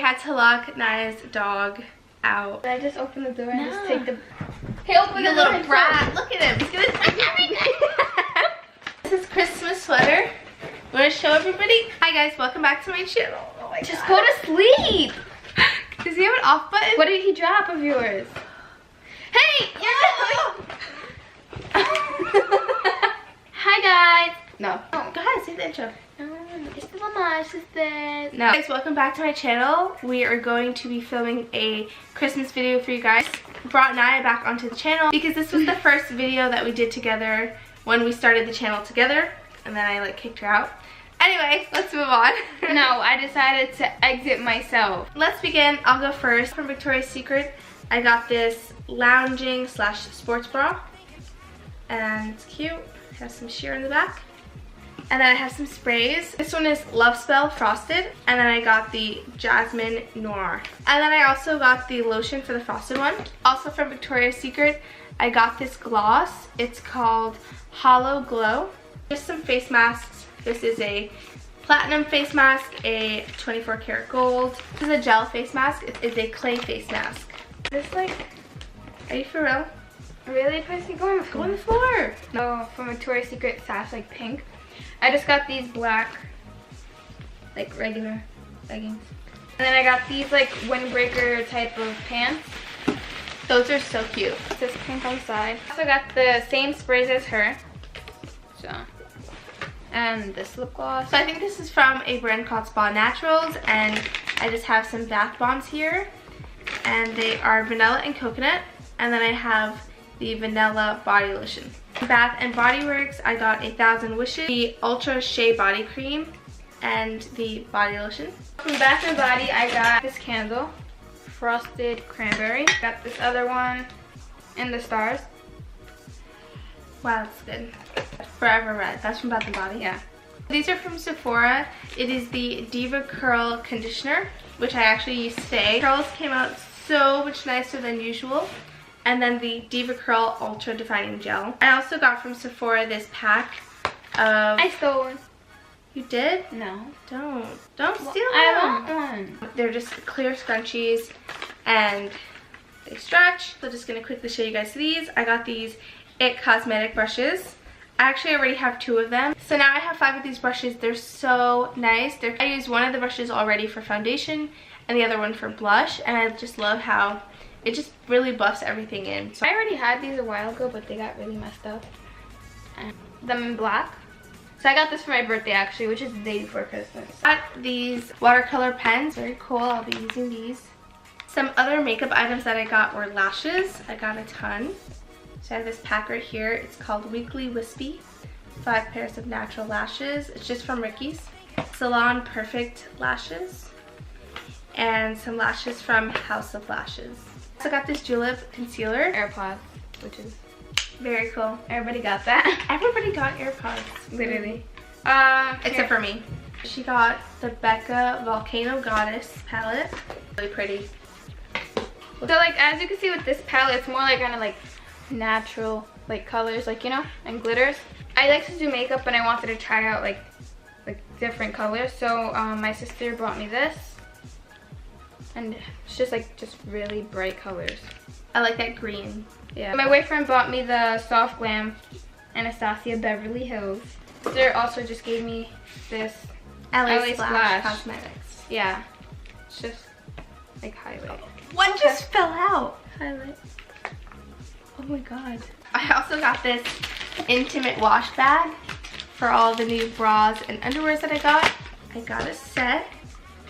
had to lock Naya's dog out. Did I just open the door and just take the... Hey, open You the little door. brat. Look at him. He's gonna touch everything. This is Christmas sweater. Want to show everybody? Hi guys, welcome back to my channel. Oh my Just God. go to sleep. Does he have an off button? What did he drop of yours? Hey! Hi guys. No. Oh, go ahead, say the intro. It's the Limage sisters. No. Guys, welcome back to my channel. We are going to be filming a Christmas video for you guys. Brought Naya back onto the channel because this was the first video that we did together when we started the channel together, and then I kicked her out. Anyway, let's move on. No, I decided to exit myself. Let's begin. I'll go first. From Victoria's Secret, I got this lounging / sports bra, and it's cute. It has some sheer in the back. And then I have some sprays. This one is Love Spell Frosted. And then I got the Jasmine Noir. And then I also got the lotion for the frosted one. Also from Victoria's Secret, I got this gloss. It's called Hollow Glow. Just some face masks. This is a platinum face mask, a 24 karat gold. This is a gel face mask. It is a clay face mask. This are you for real? Really? Pricey, go on the Go floor. on the floor. No, from Victoria's Secret / pink. I just got these black, regular leggings. And then I got these windbreaker type of pants. Those are so cute. It says pink on the side. I also got the same sprays as her. So, and this lip gloss. So I think this is from a brand called Spa Naturals, and I just have some bath bombs here. And they are vanilla and coconut. And then I have the vanilla body lotion. Bath and Body Works, I got 1,000 Wishes, the Ultra Shea Body Cream, and the body lotion. From Bath and Body, I got this candle, Frosted Cranberry. Got this other one in the stars. Wow, that's good. Forever Red. That's from Bath and Body. Yeah. These are from Sephora. It is the Diva Curl Conditioner, which I actually used today. Curls came out so much nicer than usual. And then the Diva Curl Ultra Defining Gel. I also got from Sephora this pack of... I stole one. You did? No. Don't steal them. I want one. They're just clear scrunchies and they stretch. So just gonna quickly show you guys these. I got these IT Cosmetic brushes. I actually already have 2 of them. So now I have 5 of these brushes. They're so nice. I used one of the brushes already for foundation and the other one for blush. And I just love how it just really buffs everything in. So I already had these a while ago, but they got really messed up. And them in black. So I got this for my birthday actually, which is the day before Christmas. I got these watercolor pens. Very cool. I'll be using these. Some other makeup items that I got were lashes. I got a ton. So I have this pack right here. It's called Weekly Wispy. 5 pairs of natural lashes. It's just from Ricky's. Salon Perfect lashes. And some lashes from House of Lashes. I got this Julep concealer. AirPods, which is very cool. Everybody got that. Everybody got AirPods. Literally. Except for me. She got the Becca Volcano Goddess palette. Really pretty. So as you can see with this palette, it's more kind of natural colors, and glitters. I like to do makeup and I wanted to try out different colors. So my sister brought me this. And it's just really bright colors. I like that green. Yeah. My boyfriend bought me the Soft Glam Anastasia Beverly Hills. Sister also just gave me this LA Splash Cosmetics. Yeah. It's just highlight. One just fell out. Highlight. Oh my god. I also got this intimate wash bag for all the new bras and underwears that I got. I got a set.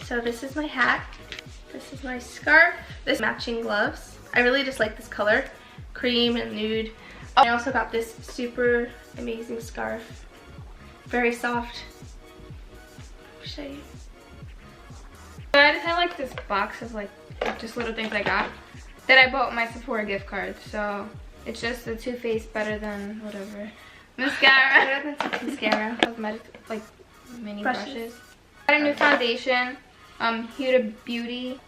So this is my hat. This is my scarf. This matching gloves. I really just like this color. Cream and nude. Oh, I also got this super amazing scarf. Very soft. Show you. I just have this box of just little things I got that I bought with my Sephora gift card. So it's just the Too Faced Better Than whatever mascara. Better than mascara. Cosmetic mini brushes. Got a new foundation. Huda Beauty,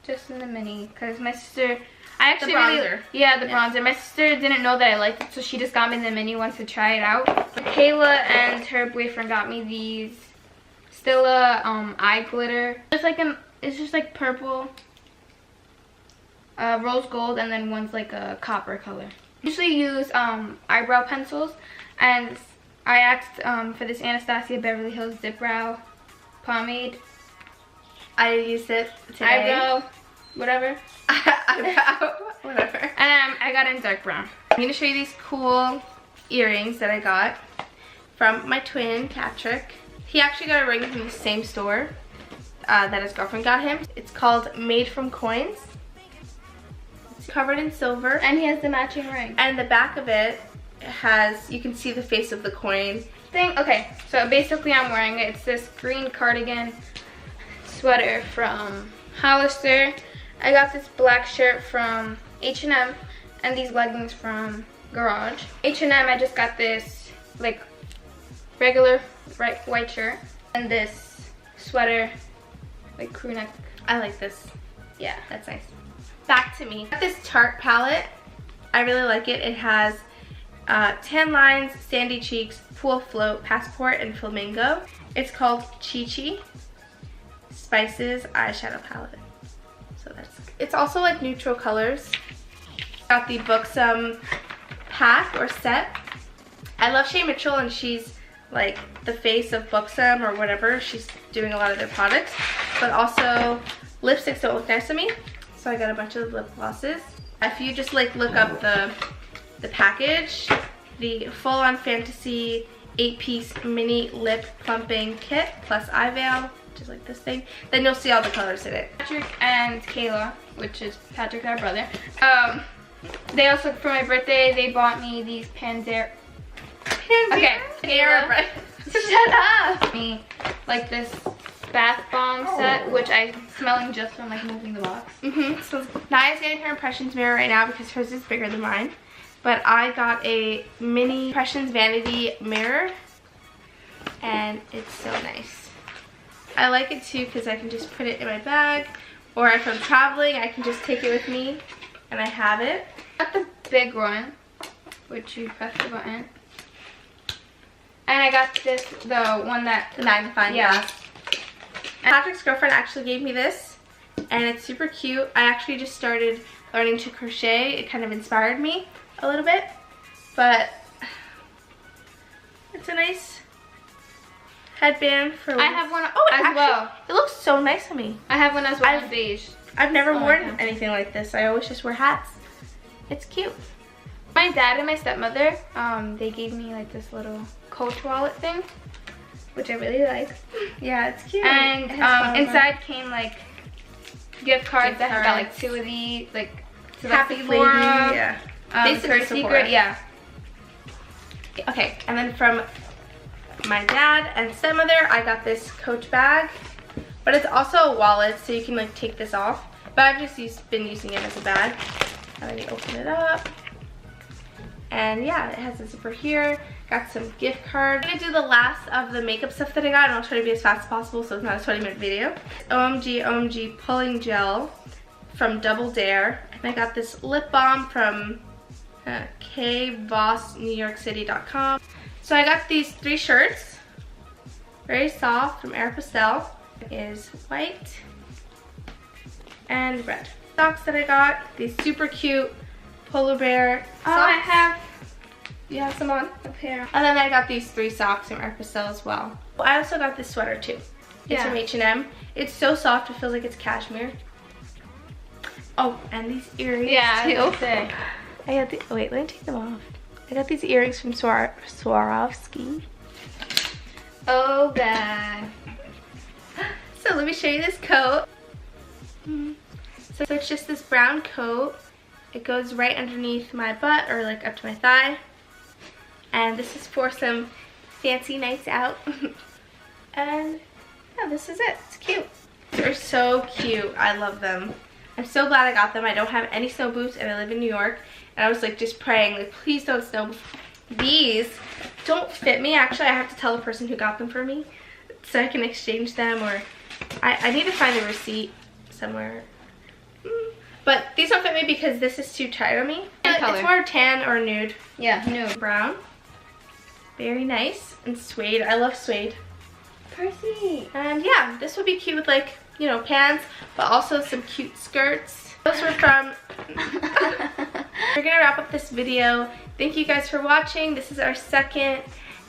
just in the mini, because my sister, I actually the bronzer. The bronzer. My sister didn't know that I liked it, so she just got me the mini ones to try it out. Kayla and her boyfriend got me these Stila eye glitter. It's It's just like purple, rose gold, and then one's like a copper color. I usually use eyebrow pencils, and I asked for this Anastasia Beverly Hills Zip Brow pomade. I used it today. Eyebrow, whatever. Eyebrow, whatever. And I got it in dark brown. I'm going to show you these cool earrings that I got from my twin, Patrick. He actually got a ring from the same store that his girlfriend got him. It's called Made from Coins. It's covered in silver. And he has the matching ring. And the back of it has, you can see the face of the coin. Okay, so basically I'm wearing it. It's this green cardigan sweater from Hollister. I got this black shirt from H&M and these leggings from Garage. H&M, I just got this like regular white shirt and this sweater, like crew neck. I like this. Yeah, that's nice. Back to me. I got this Tarte palette. I really like it. It has tan lines, sandy cheeks, pool float, passport, and flamingo. It's called Chi Chi Spices eyeshadow palette. So it's also like neutral colors. Got the Buxom pack or set. I love Shay Mitchell, and she's like the face of Buxom or whatever. She's doing a lot of their products, but also lipsticks don't look nice on me, so I got a bunch of lip glosses. If you just like look up the package, the Full On Fantasy 8-piece mini lip plumping kit plus eye veil, which is like this thing, then you'll see all the colors in it. Patrick and Kayla, which is Patrick, our brother, they also, for my birthday, they bought me these Panzera. Okay, Kayla, shut up! Me, like this bath bomb set, which I'm smelling just from like moving the box. So Naya's getting her Impressions mirror right now because hers is bigger than mine. But I got a mini Impressions vanity mirror, and it's so nice. I like it too because I can just put it in my bag, or if I'm traveling, I can just take it with me, and I have it. I got the big one, which you press the button. And I got this, the one that... The magnifying glass. And Patrick's girlfriend actually gave me this, and it's super cute. I actually just started learning to crochet. It kind of inspired me a little bit, but it's a nice headband for... I have one as well. It looks so nice on me. I have one as well in beige. I've never worn anything like this. I always just wear hats. It's cute. My dad and my stepmother, they gave me like this little Coach wallet thing, which I really like. Yeah, it's cute. And inside came like gift cards that got like 2 of these, like to Happy Lady, yeah. Victoria's Secret, yeah. Okay, and then from my dad and stepmother, I got this Coach bag, but it's also a wallet, so you can like take this off. But I've just been using it as a bag. And then you open it up, and yeah, it has a zipper here. Got some gift cards. I'm gonna do the last of the makeup stuff that I got, and I'll try to be as fast as possible so it's not a 20-minute video. OMG Pulling Gel from Double Dare, and I got this lip balm from kvossnewyorkcity.com. So I got these 3 shirts, very soft, from Aeropostale. It is white and red. Socks that I got, these super cute polar bear socks. I You have some on? a pair. And then I got these 3 socks from Aeropostale as well. I also got this sweater too. It's from H&M. It's so soft, it feels like it's cashmere. Oh, and these earrings too. I got the, wait, let me take them off. I got these earrings from Swarovski. Oh god. So let me show you this coat. So it's just this brown coat. It goes right underneath my butt, or like up to my thigh. And this is for some fancy nights out. And yeah, this is it. It's cute. They're so cute. I love them. I'm so glad I got them. I don't have any snow boots, and I live in New York. And I was like just praying, like, please don't snow. These don't fit me. Actually, I have to tell the person who got them for me so I can exchange them, or I need to find the receipt somewhere. But these don't fit me because this is too tight on me. It's more tan or nude. Yeah, nude. Brown. Very nice. And suede. I love suede. Percy. And yeah, this would be cute with like you know, pants, but also some cute skirts. Those were from... We're gonna wrap up this video. Thank you guys for watching. This is our second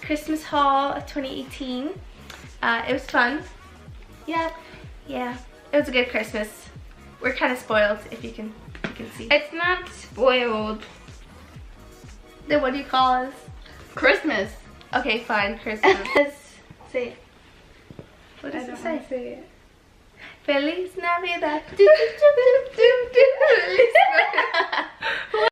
Christmas haul of 2018. It was fun. Yeah. It was a good Christmas. We're kind of spoiled, if you can see. It's not spoiled. Then what do you call us? Christmas. Okay, fine, Christmas. Say it. What does it say say? it. Feliz Navidad. Do, do, do, do, do, do. Feliz Navidad.